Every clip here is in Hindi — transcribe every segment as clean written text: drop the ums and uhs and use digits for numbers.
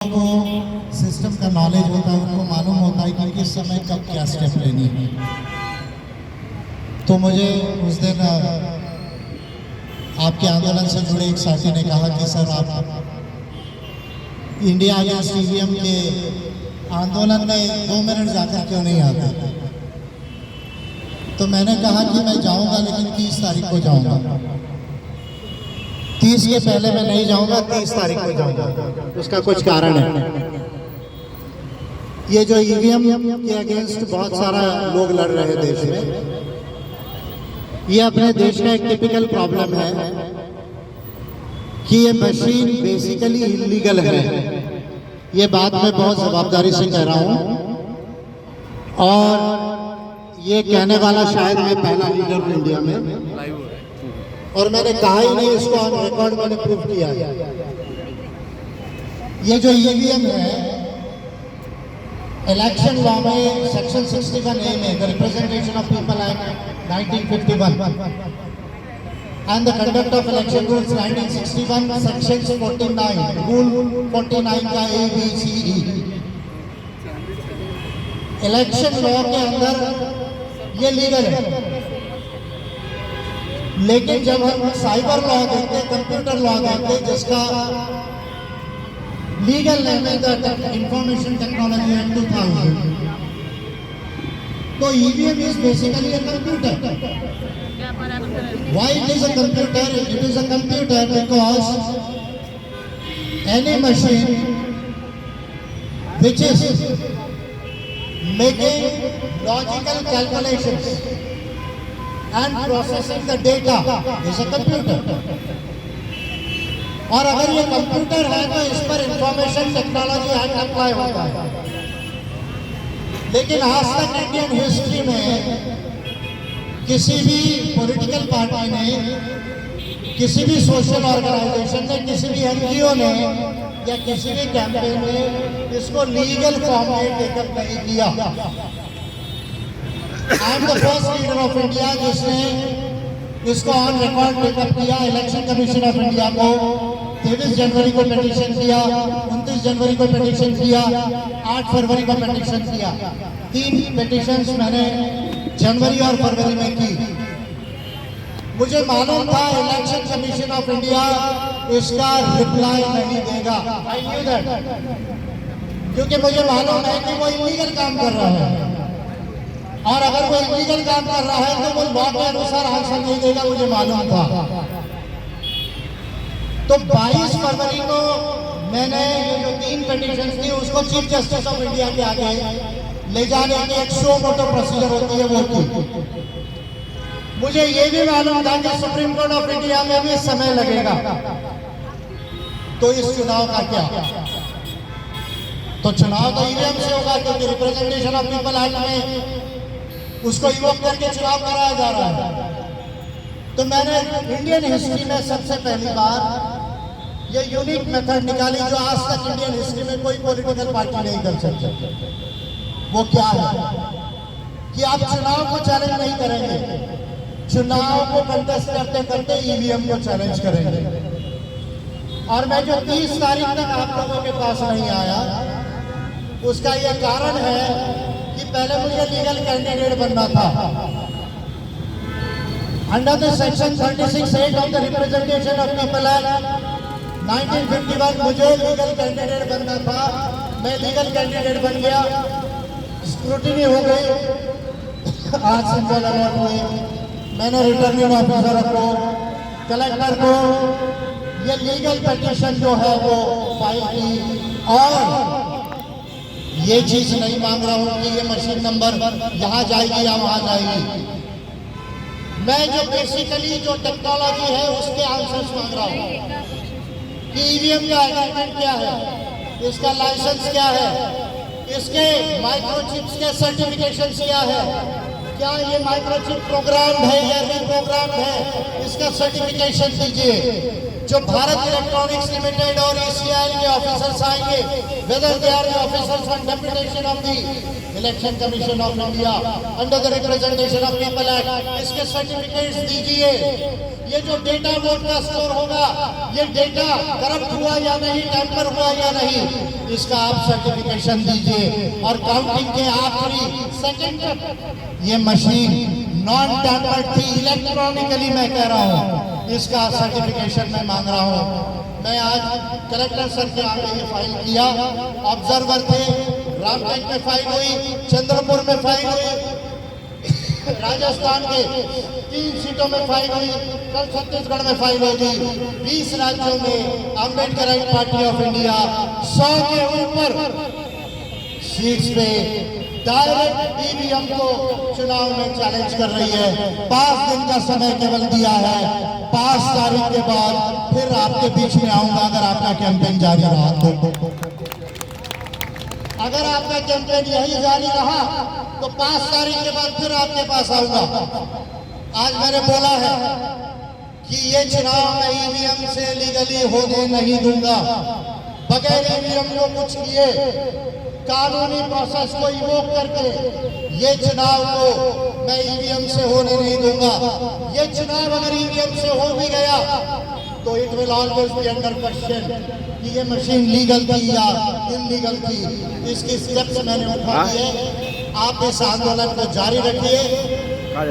को सिस्टम का नॉलेज होता है, उनको मालूम होता है कि किस समय कब क्या स्टेप लेनी है। तो मुझे उस दिन आपके आंदोलन से जुड़े एक साथी ने कहा कि सर आप इंडिया अगेंस्ट ईवीएम के आंदोलन में 2 मिनट जाकर क्यों नहीं आते। तो मैंने कहा कि मैं जाऊंगा, लेकिन 30 तारीख को जाऊंगा। 30 के पहले मैं नहीं जाऊंगा, 30 तारीख को जाऊंगा। उसका कुछ कारण है। ये जो ईवीएम के अगेंस्ट बहुत सारा लोग लड़ रहे हैं देश में, ये अपने देश का एक टिपिकल प्रॉब्लम है कि ये मशीन बेसिकली इलीगल है। ये बात मैं बहुत जवाबदारी से कह रहा हूं, और ये कहने वाला शायद मैं पहला लीडर हूं इंडिया में, और मैंने कहा ही नहीं, इसको ऑन रिकॉर्ड मैंने प्रूव किया। ये जो ईवीएम है, इलेक्शन लॉ में सेक्शन 61A में the representation of people act 1951 and the conduct of election rules 1961 section 49 rule 49 का ABCE। इलेक्शन लॉ के अंदर ये लीगल है, लेकिन जब हम साइबर लॉ देखते हैं, कंप्यूटर लॉ देखते हैं, जिसका लीगल नेम है द इंफॉर्मेशन टेक्नोलॉजी एक्ट 2000, तो EVM is basically a computer. Why it is a computer? It is a computer because any machine which is making logical calculations and processing the data is a computer। और अगर ये कंप्यूटर है तो इस पर इंफॉर्मेशन टेक्नोलॉजी एक्ट अप्लाई होता है। लेकिन आज तक इंडियन हिस्ट्री में किसी भी पॉलिटिकल पार्टी ने, किसी भी सोशल ऑर्गेनाइजेशन ने, किसी भी एनजीओ ने या किसी भी कैंपेन ने इसको लीगल फॉर्म में टेकअप नहीं किया। I am the first leader of India जिसने इसको ऑन रिकॉर्ड टेकअप किया। इलेक्शन कमीशन ऑफ इंडिया को 23 जनवरी को पिटीशन किया, 29 जनवरी को पिटीशन किया, 8 फरवरी को पिटीशन किया। 3 पिटीशंस मैंने जनवरी और फरवरी में की। मुझे मालूम था इलेक्शन कमीशन ऑफ इंडिया इसका रिप्लाई नहीं देगा। आई न्यू दैट, क्योंकि मुझे मालूम है कि वो इलीगल काम कर रहा है, और अगर वो इलीगल काम कर रहा है तो वो लॉ के अनुसार आंसर नहीं देगा, मुझे मालूम था। तो 22 फरवरी को मैंने ये जो 3 पिटीशंस थी उसको चीफ जस्टिस ऑफ इंडिया के आगे ले जाने की एक शो मोटो प्रोसीजर होती है, वो की। मुझे ये भी मालूम था कि सुप्रीम कोर्ट ऑफ इंडिया में भी समय लगेगा, तो इस चुनाव का क्या? तो चुनाव तो ईवीएम से होगा, क्योंकि रिप्रेजेंटेशन ऑफ पीपल एक्ट में उसको इवोक करके चुनाव कराया जा रहा है। तो मैंने इंडियन हिस्ट्री में सबसे पहली बार ये यूनिक मेथड निकाली जो आज तक इंडियन हिस्ट्री में कोई पॉलिटिकल पार्टी नहीं कर सकती। वो क्या है कि आप चुनाव को चैलेंज नहीं करेंगे, चुनाव को कंटेस्ट करते करते ईवीएम को चैलेंज करेंगे। और मैं जो 30 तारीख तक आप लोगों के पास नहीं आया, उसका ये कारण है कि पहले मुझे लीगल कैंडिडेट बनना था। Under the section 36(8) of the representation of people act 1951 मुझे लीगल कैंडिडेट बनना था। मैं लीगल कैंडिडेट बन गया, स्क्रूटिनी हो गई, आज सिंबल अलॉट हुए। मैंने रिटर्निंग ऑफिसर को, कलेक्टर को ये लीगल पिटीशन जो है वो फाइल की, और ये चीज नहीं मांग रहा हूं कि ये मशीन नंबर यहाँ जाएगी या वहां जाएगी। मैं जो बेसिकली जो टेक्नोलॉजी है उसके आंसर्स मांग रहा हूं कि ईवीएम का एग्रीमेंट क्या है, इसका लाइसेंस क्या है, इसके माइक्रोचिप्स के सर्टिफिकेशन क्या है, क्या ये माइक्रोचिप प्रोग्राम है या रीप्रोग्राम है, इसका सर्टिफिकेशन दीजिए। जो भारत इलेक्ट्रॉनिक्स लिमिटेड और ECIL के ऑफिसर्स आएंगे, whether they are the officers on deputation of the election commission of India under the representation of people act, इसके सर्टिफिकेट्स दीजिए। ये जो डेटा वोट का स्टोर होगा, ये डेटा करप्ट हुआ या नहीं, टैंपर हुआ या नहीं, इसका आप सर्टिफिकेशन दीजिए। और काउंटिंग के आखिरी सेकंड तक ये मशीन नॉन टैंपर्ड थी, इलेक्ट्रॉनिकली मैं कह रहा हूँ, इसका सर्टिफिकेशन मैं मांग रहा हूँ। मैं आज कलेक्टर सर के आगे ये फाइल किया, ऑब्जर्वर थे, रामटेक में फाइल हुई, चंद्रपुर में फाइल हुई, राजस्थान के 3 सीटों में फाइल हुई, कल छत्तीसगढ़ में फाइल होगी। 20 राज्यों में अम्बेडकर पार्टी ऑफ इंडिया 100 के ऊपर सीट्स पे डायरेक्ट ईवीएम को चुनाव में चैलेंज कर रही है। 5 दिन का समय केवल दिया है, 5 तारीख के बाद फिर आपके बीच में आऊंगा अगर आपका कैंपेन जारी रहा तो। अगर आपका कैंपेन यही जारी रहा तो 5 तारीख के बाद फिर आपके पास आऊंगा। आज मैंने बोला है कि ये चुनाव मैं ईवीएम से लीगली होने नहीं दूंगा। बगैर ईवीएम को कुछ किए कानूनी प्रोसेस को इवोक करके ये चुनाव को मैं ईवीएम से होने नहीं दूंगा। ये चुनाव अगर ईवीएम से हो भी गया तो it will always be under question कि ये मशीन लीगल थी या इलीगल थी। इसकी स्टेप्स मैंने उठा दिए। आप इस आंदोलन को जारी रखिए,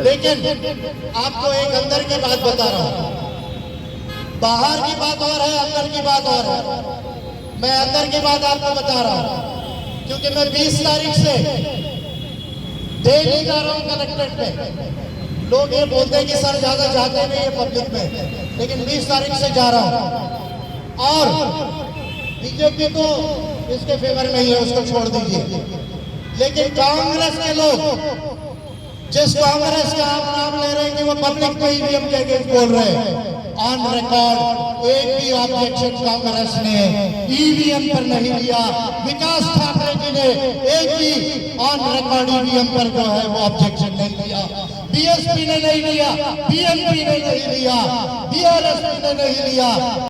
लेकिन आपको एक अंदर की बात बता रहा हूं। बाहर की बात और है, अंदर की बात और है। मैं अंदर की बात आपको बता रहा हूं क्योंकि मैं 20 तारीख से दिल्ली जा रहा हूं कलेक्ट्रेट में। लोग ये बोलते हैं कि सर ज्यादा जाते नहीं है पब्लिक में, लेकिन 20 तारीख से जा रहा हूं। और बीजेपी तो इसके फेवर में ही है, उसको छोड़ दीजिए। लेकिन कांग्रेस के लोग, जिस कांग्रेस का आप नाम ले रहे हैं कि वो पब्लिक को ईवीएम के अगेंस्ट बोल रहे हैं, ऑन रिकॉर्ड एक भी ऑब्जेक्शन कांग्रेस ने ईवीएम पर नहीं लिया। विकास ठाकरे जी ने एक भी ऑन रिकॉर्ड ईवीएम पर जो है वो ऑब्जेक्शन नहीं लिया। बीएसपी ने नहीं लिया, बीएनपी ने नहीं लिया, बीआरएसपी ने नहीं लिया।